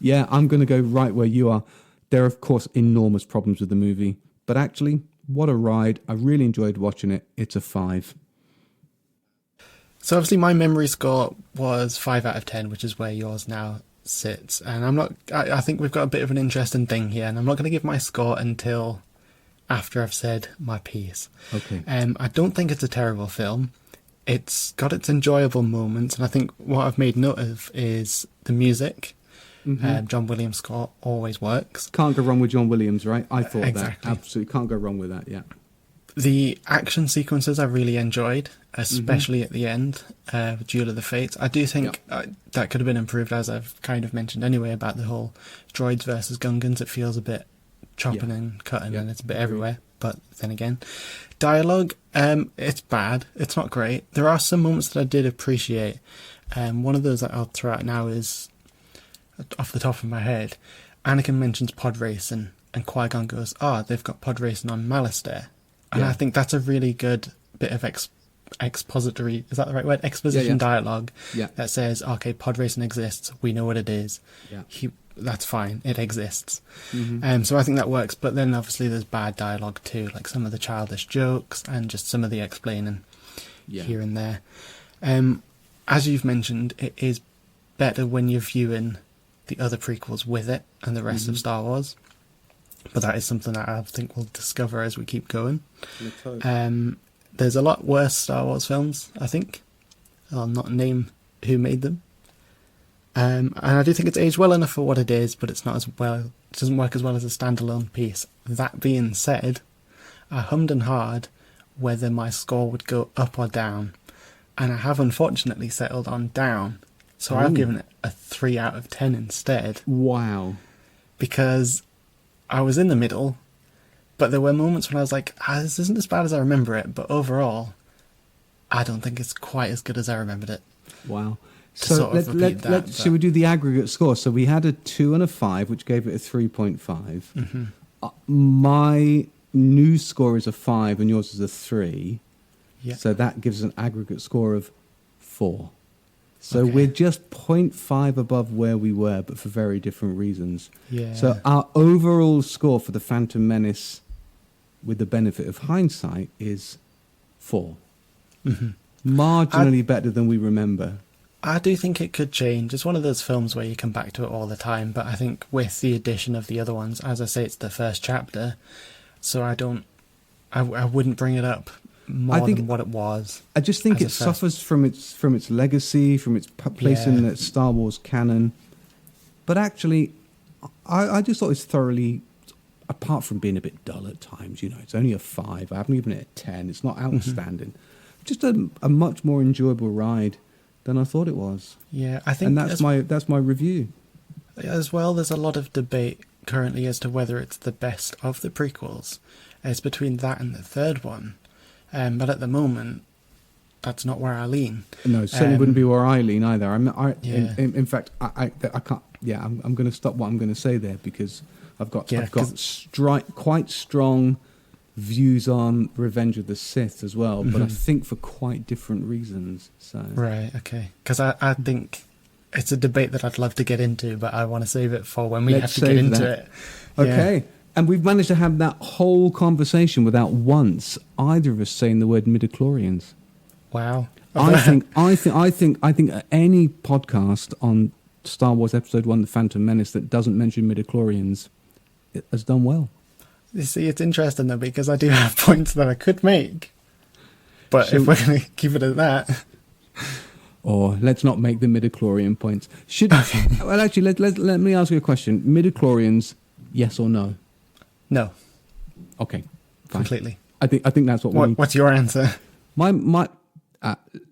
Yeah, I'm going to go right where you are. There are, of course, enormous problems with the movie, but actually, what a ride. I really enjoyed watching it. It's a 5. So obviously my memory score was 5 out of 10, which is where yours now sits. And I think we've got a bit of an interesting thing here, and I'm not going to give my score until after I've said my piece. Okay. I don't think it's a terrible film. It's got its enjoyable moments, and I think what I've made note of is the music. John Williams' score always works. Can't go wrong with John Williams, right? I thought Exactly. that. Absolutely can't go wrong with that, yeah. The action sequences I really enjoyed, especially at the end, with Duel of the Fates. I do think that could have been improved, as I've kind of mentioned anyway, about the whole droids versus Gungans. It feels a bit chopping and cutting, and it's a bit everywhere. But then again, dialogue, it's bad. It's not great. There are some moments that I did appreciate. One of those that I'll throw out now is, off the top of my head, Anakin mentions pod racing, and Qui-Gon goes, they've got pod racing on Malastare. And I think that's a really good bit of expository, is that the right word? Exposition dialogue that says, okay, pod racing exists, we know what it is. That's fine, it exists. So I think that works, but then obviously there's bad dialogue too, like some of the childish jokes and just some of the explaining here and there. As you've mentioned, it is better when you're viewing the other prequels with it and the rest of Star Wars. But that is something that I think we'll discover as we keep going. There's a lot worse Star Wars films, I think. I'll not name who made them. And I do think it's aged well enough for what it is, but it's not as well. It doesn't work as well as a standalone piece. That being said, I hummed and hawed whether my score would go up or down, and I have unfortunately settled on down. So I've given it a 3 out of 10 instead. Wow! Because I was in the middle, but there were moments when I was like, this isn't as bad as I remember it, but overall, I don't think it's quite as good as I remembered it. Wow. So let's should we do the aggregate score? So we had a 2 and a 5, which gave it a 3.5. My new score is a 5 and yours is a 3. Yeah. So that gives an aggregate score of 4. So we're just 0.5 above where we were, but for very different reasons. Yeah. So our overall score for the Phantom Menace, with the benefit of hindsight, is 4. Marginally better than we remember. I do think it could change. It's one of those films where you come back to it all the time, but I think with the addition of the other ones, as I say, it's the first chapter, so I wouldn't bring it up more than what it was. I just think it suffers from its legacy, from its place in the Star Wars canon. But actually, I just thought it was thoroughly, apart from being a bit dull at times, it's only a 5. I haven't given it a 10. It's not outstanding. Just a much more enjoyable ride than I thought it was. Yeah, I think, and that's my review. As well, there's a lot of debate currently as to whether it's the best of the prequels. It's between that and the third one. But at the moment, that's not where I lean. No, it certainly wouldn't be where I lean either. In fact, I can't. Yeah, I'm going to stop what I'm going to say there because I've got quite strong views on Revenge of the Sith as well, but I think for quite different reasons. So right, okay, because I think it's a debate that I'd love to get into, but I want to save it for when we have to get into it. Okay. Yeah. And we've managed to have that whole conversation without once either of us saying the word midichlorians. Wow. I think any podcast on Star Wars Episode 1, The Phantom Menace, that doesn't mention midichlorians has done well. You see, it's interesting though, because I do have points that I could make. But if we're going to keep it at that... Or let's not make the midichlorian points. Well, actually, let me ask you a question. Midichlorians, yes or no? No. Okay. Fine. Completely. I think that's what we need. What's your answer? My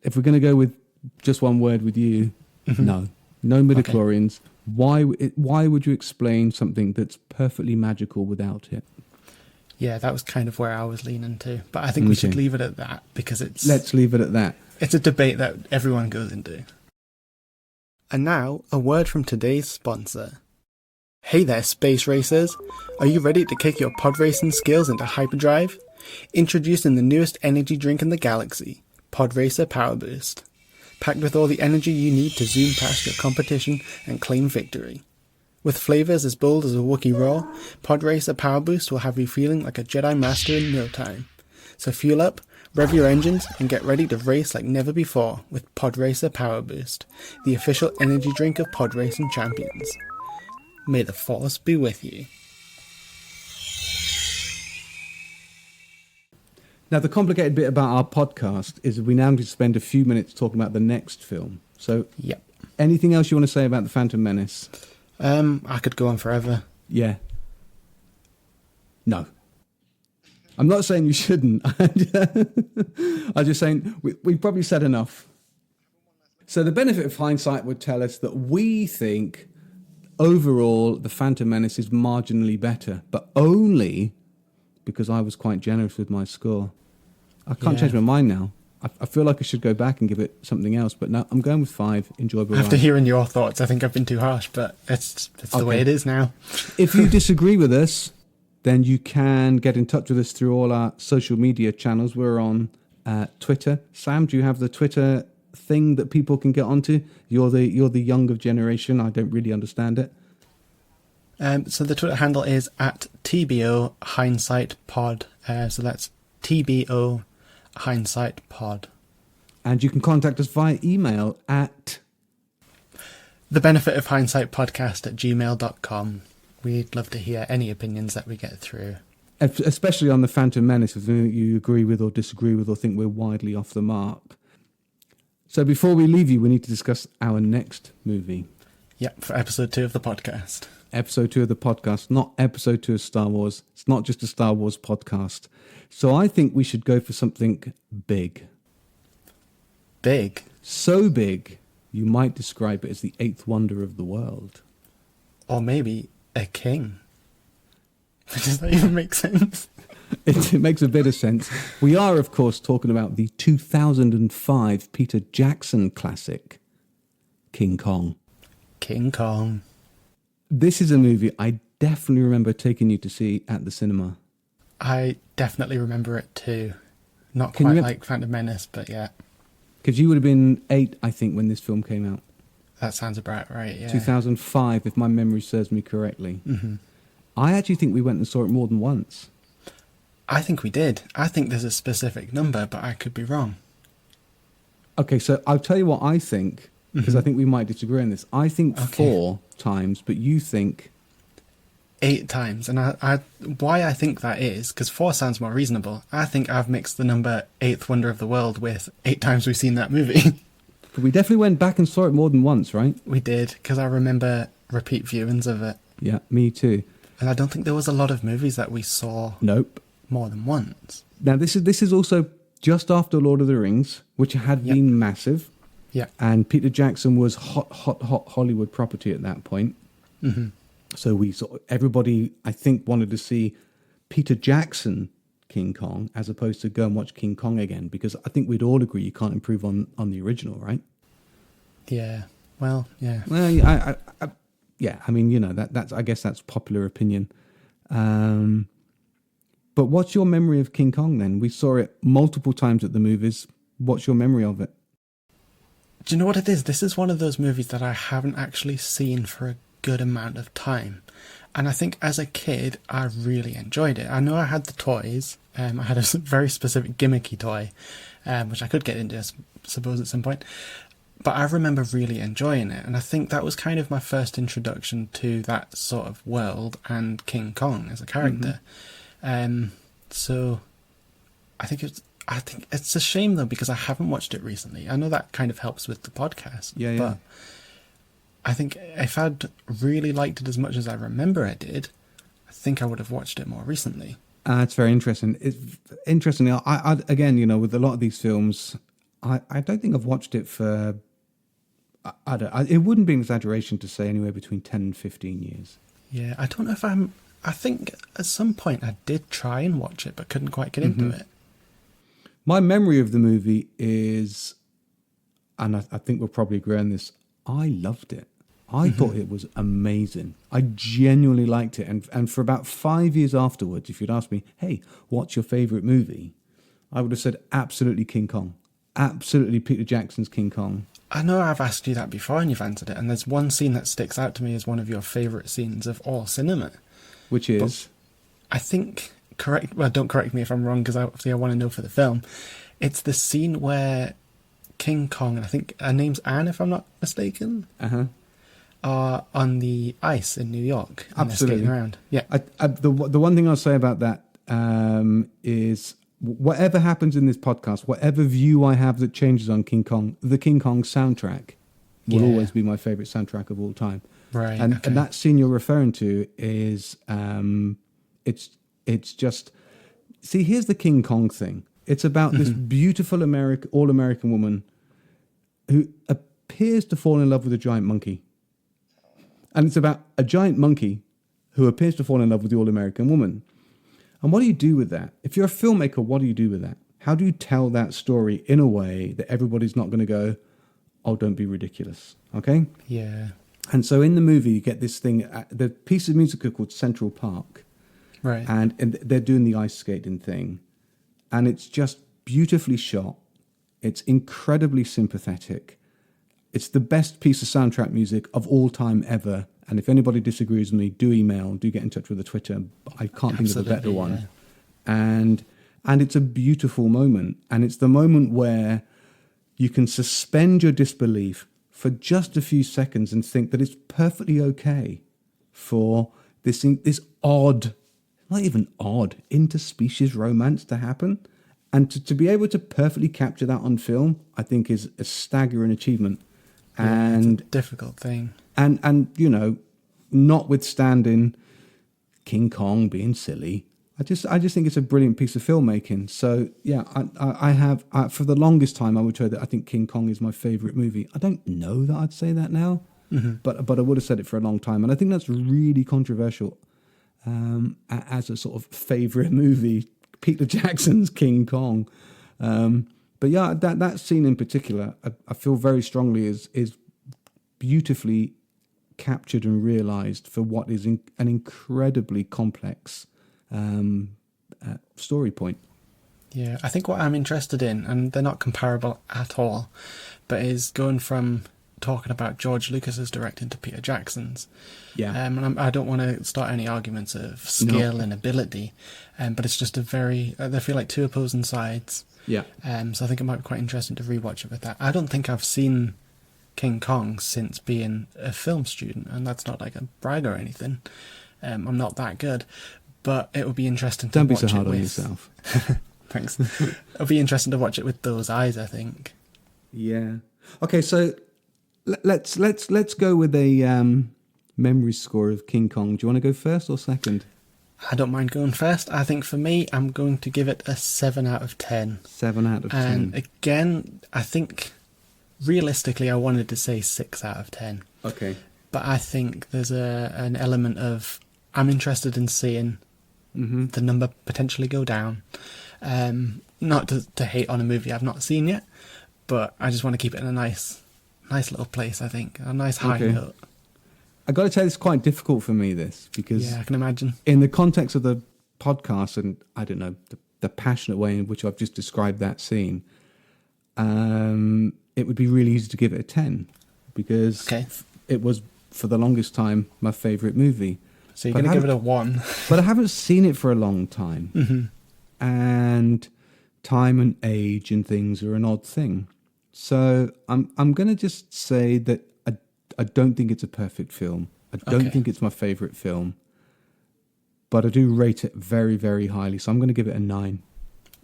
if we're going to go with just one word with you, no midichlorians. Okay. Why would you explain something that's perfectly magical without it? Yeah, that was kind of where I was leaning to, but I think we should leave it at that because let's leave it at that. It's a debate that everyone goes into. And now, a word from today's sponsor. Hey there, space racers! Are you ready to kick your pod racing skills into hyperdrive? Introducing the newest energy drink in the galaxy, Pod Racer Power Boost. Packed with all the energy you need to zoom past your competition and claim victory. With flavours as bold as a Wookiee roar, Pod Racer Power Boost will have you feeling like a Jedi Master in no time. So fuel up, rev your engines, and get ready to race like never before with Pod Racer Power Boost, the official energy drink of pod racing champions. May the Force be with you. Now, the complicated bit about our podcast is we now need to spend a few minutes talking about the next film. So, anything else you want to say about The Phantom Menace? I could go on forever. Yeah. No. I'm not saying you shouldn't. I'm just saying we probably said enough. So the benefit of hindsight would tell us that we think overall the Phantom Menace is marginally better, but only because I was quite generous with my score. I can't change my mind now. I feel like I should go back and give it something else, but no, I'm going with 5. Enjoyable After ride. hearing your thoughts, I think I've been too harsh, but it's the way it is now. If you disagree with us, then you can get in touch with us through all our social media channels. We're on Twitter. Sam, do you have the Twitter thing that people can get onto? You're the younger generation. I don't really understand it. So the Twitter handle is at TBO Hindsight Pod. So that's TBO Hindsight Pod. And you can contact us via email at The Benefit of Hindsight Podcast at gmail.com. We'd love to hear any opinions that we get through. especially on the Phantom Menace, if there's anything you agree with or disagree with or think we're widely off the mark. So before we leave you, we need to discuss our next movie. Yep, for episode 2 of the podcast. Episode 2 of the podcast, not episode 2 of Star Wars. It's not just a Star Wars podcast. So I think we should go for something big. Big? So big, you might describe it as the 8th wonder of the world. Or maybe a king. Does that even make sense? It makes a bit of sense. We are, of course, talking about the 2005 Peter Jackson classic, King Kong. King Kong. This is a movie I definitely remember taking you to see at the cinema. I definitely remember it too. Not Can you quite rem- like Phantom Menace, but yeah. Because you would have been 8, I think, when this film came out. That sounds about right, yeah. 2005, if my memory serves me correctly. Mm-hmm. I actually think we went and saw it more than once. I think we did. I think there's a specific number, but I could be wrong. Okay, so I'll tell you what I think, because I think we might disagree on this. I think Okay. 4 times, but you think... 8 times. And I why I think that is, because 4 sounds more reasonable. I think I've mixed the number 8th Wonder of the World with 8 times we've seen that movie. But we definitely went back and saw it more than once, right? We did, because I remember repeat viewings of it. Yeah, me too. And I don't think there was a lot of movies that we saw Nope. more than once. Now, this is also just after Lord of the Rings, which had Yep. been massive. Yeah. And Peter Jackson was hot Hollywood property at that point. Mm-hmm. So everybody, I think, wanted to see Peter Jackson King Kong as opposed to go and watch King Kong again, because I think we'd all agree you can't improve on the original, right? Yeah. Well, yeah. Well, yeah, I mean, you know, that's I guess that's popular opinion. But what's your memory of King Kong then? We saw it multiple times at the movies. What's your memory of it? Do you know what it is? This is one of those movies that I haven't actually seen for a good amount of time. And I think as a kid, I really enjoyed it. I know I had the toys. I had a very specific gimmicky toy, which I could get into, I suppose, at some point. But I remember really enjoying it. And I think that was kind of my first introduction to that sort of world and King Kong as a character. So I think it's a shame, though, because I haven't watched it recently. I know that kind of helps with the podcast. Yeah. But I think if I'd really liked it as much as I remember I did, I think I would have watched it more recently. It's very interesting. Interestingly, I again, you know, with a lot of these films, I don't think I've watched it for... it wouldn't be an exaggeration to say anywhere between 10 and 15 years. Yeah, I don't know if I think at some point I did try and watch it, but couldn't quite get into it. My memory of the movie is, and I think we'll probably agree on this, I loved it. I thought it was amazing. I genuinely liked it. And for about 5 years afterwards, if you'd asked me, hey, what's your favourite movie? I would have said absolutely King Kong. Absolutely Peter Jackson's King Kong. I know I've asked you that before and you've answered it, and there's one scene that sticks out to me as one of your favourite scenes of all cinema. Which is? I think, don't correct me if I'm wrong, because obviously I want to know for the film. It's the scene where King Kong, and I think her name's Anne, if I'm not mistaken, are on the ice in New York. And Absolutely. they're skating around. Yeah. The one thing I'll say about that is whatever happens in this podcast, whatever view I have that changes on King Kong, the King Kong soundtrack will always be my favourite soundtrack of all time. Right. And that scene you're referring to is, it's just see, here's the King Kong thing. It's about this beautiful all-American woman who appears to fall in love with a giant monkey. And it's about a giant monkey who appears to fall in love with the all-American woman. And what do you do with that? If you're a filmmaker, what do you do with that? How do you tell that story in a way that everybody's not going to go, oh, don't be ridiculous, okay? Yeah. And so in the movie, you get this thing, the piece of music is called Central Park. Right. And they're doing the ice skating thing. And it's just beautifully shot. It's incredibly sympathetic. It's the best piece of soundtrack music of all time ever. And if anybody disagrees with me, do get in touch with the Twitter. I can't think of a better one. And it's a beautiful moment. And it's the moment where you can suspend your disbelief for just a few seconds and think that it's perfectly okay for this odd, not even odd, interspecies romance to happen. And to be able to perfectly capture that on film, I think is a staggering achievement. And it's a difficult thing. And you know, notwithstanding King Kong being silly, I just think it's a brilliant piece of filmmaking. So yeah, I have for the longest time I would say that I think King Kong is my favorite movie. I don't know that I'd say that now, but I would have said it for a long time, and I think that's really controversial as a sort of favorite movie. Peter Jackson's King Kong, but yeah, that scene in particular, I feel very strongly is beautifully captured and realized for what is an incredibly complex story point. Yeah, I think what I'm interested in, and they're not comparable at all, but is going from talking about George Lucas's directing to Peter Jackson's. Yeah. And I don't want to start any arguments of skill and ability, but it's just they feel like two opposing sides. Yeah. So I think it might be quite interesting to rewatch it with that. I don't think I've seen King Kong since being a film student, and that's not like a brag or anything. I'm not that good, but it would be interesting to Don't be watch so hard it on with. yourself. Thanks. It'll be interesting to watch it with those eyes, I think. Yeah. Okay, so let's go with a memory score of King Kong. Do you want to go first or second? I don't mind going first. I think for me, I'm going to give it a 7 out of 10. 7 out of 10. And again, I think realistically, I wanted to say 6 out of 10. Okay. But I think there's an element of I'm interested in seeing the number potentially go down. Not to hate on a movie I've not seen yet, but I just want to keep it in a nice little place, I think. A nice high note. I got to tell you, it's quite difficult for me, this, because Yeah, I can imagine. in the context of the podcast and, I don't know, the passionate way in which I've just described that scene, it would be really easy to give it a 10 because it was, for the longest time, my favourite movie. So you're going to give it a 1. But I haven't seen it for a long time. And time and age and things are an odd thing. So I'm going to just say that I don't think it's a perfect film. I don't think it's my favourite film. But I do rate it very, very highly. So I'm going to give it a 9.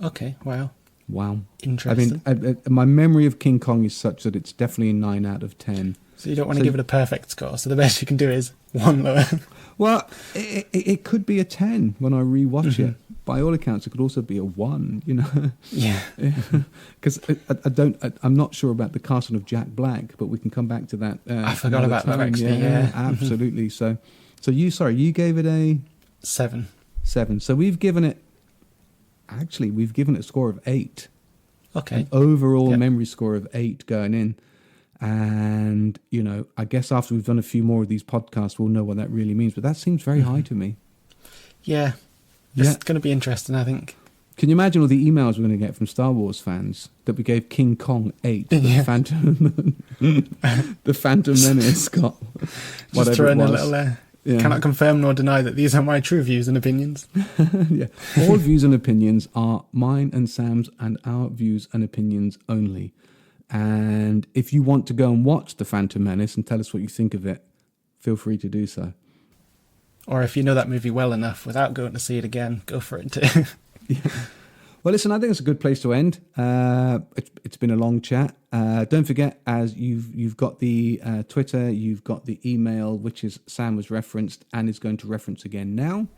Okay, wow. Wow. Interesting. I mean, my memory of King Kong is such that it's definitely a 9 out of 10. So you don't want to give it a perfect score, so the best you can do is 1 lower. Well, it could be a 10 when I rewatch it. By all accounts, it could also be a 1, you know. Yeah. Because I'm not sure about the casting of Jack Black, but we can come back to that. I forgot about that, actually. Yeah. Absolutely. So you gave it a 7. 7. So we've given it a score of 8. Okay. An overall memory score of 8 going in. And, you know, I guess after we've done a few more of these podcasts, we'll know what that really means. But that seems very high to me. Yeah. It's going to be interesting, I think. Can you imagine all the emails we're going to get from Star Wars fans that we gave King Kong 8, the Phantom Menace got whatever just throw in it was. a little cannot confirm nor deny that these are my true views and opinions. Yeah. All views and opinions are mine and Sam's and our views and opinions only. And if you want to go and watch The Phantom Menace and tell us what you think of it, feel free to do so. Or if you know that movie well enough without going to see it again, go for it too. Yeah. Well, listen, I think it's a good place to end. It's been a long chat. Don't forget, as you've got the Twitter, you've got the email, which is Sam was referenced and is going to reference again now.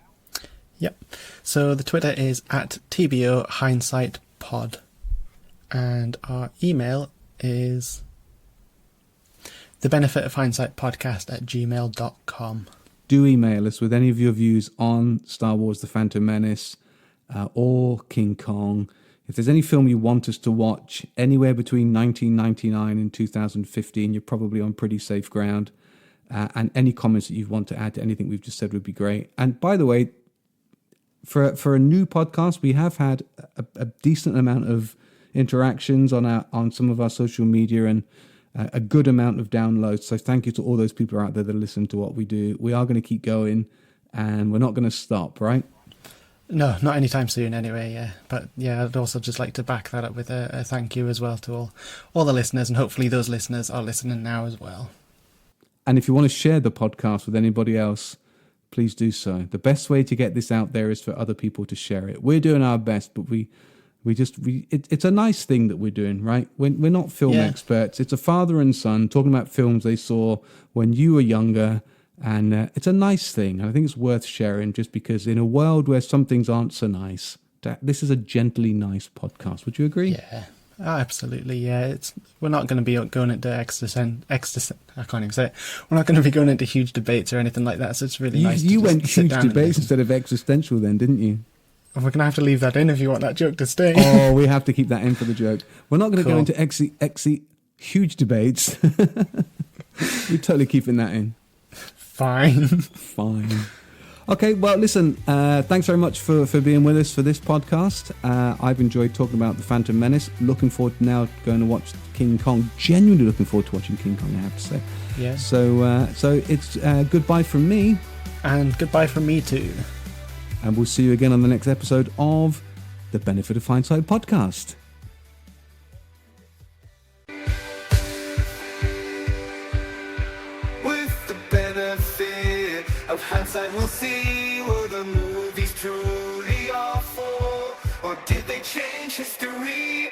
Yep. So the Twitter is at TBO Hindsight Pod. And our email is the Benefit of Hindsight podcast at gmail.com. Do email us with any of your views on Star Wars The Phantom Menace or King Kong. If there's any film you want us to watch anywhere between 1999 and 2015, you're probably on pretty safe ground. And any comments that you want to add to anything we've just said would be great. And by the way, for a new podcast, we have had a decent amount of interactions on some of our social media and a good amount of downloads. So thank you to all those people out there that listen to what we do. We are going to keep going, and we're not going to stop, right? No, not anytime soon anyway, yeah. But yeah, I'd also just like to back that up with a thank you as well to all the listeners, and hopefully those listeners are listening now as well. And if you want to share the podcast with anybody else, please do so. The best way to get this out there is for other people to share it. We're doing our best, but it's a nice thing that we're doing, right? We're not film experts. It's a father and son talking about films they saw when you were younger. And it's a nice thing. I think it's worth sharing just because in a world where some things aren't so nice, this is a gently nice podcast. Would you agree? Yeah, absolutely. Yeah, we're not going to be going into I can't even say it. We're not going to be going into huge debates or anything like that. So it's really nice. You went huge debates instead of existential, then, didn't you? We're going to have to leave that in if you want that joke to stay. Oh, we have to keep that in for the joke. We're not going to go into huge debates. We're totally keeping that in. Fine. Okay, well, listen, thanks very much for being with us for this podcast. I've enjoyed talking about The Phantom Menace. Looking forward to now going to watch King Kong. Genuinely looking forward to watching King Kong, I have to say. Yeah. So it's goodbye from me. And goodbye from me too. And we'll see you again on the next episode of the Benefit of Hindsight podcast. Of hindsight, we'll see what the movies truly are for, or did they change history?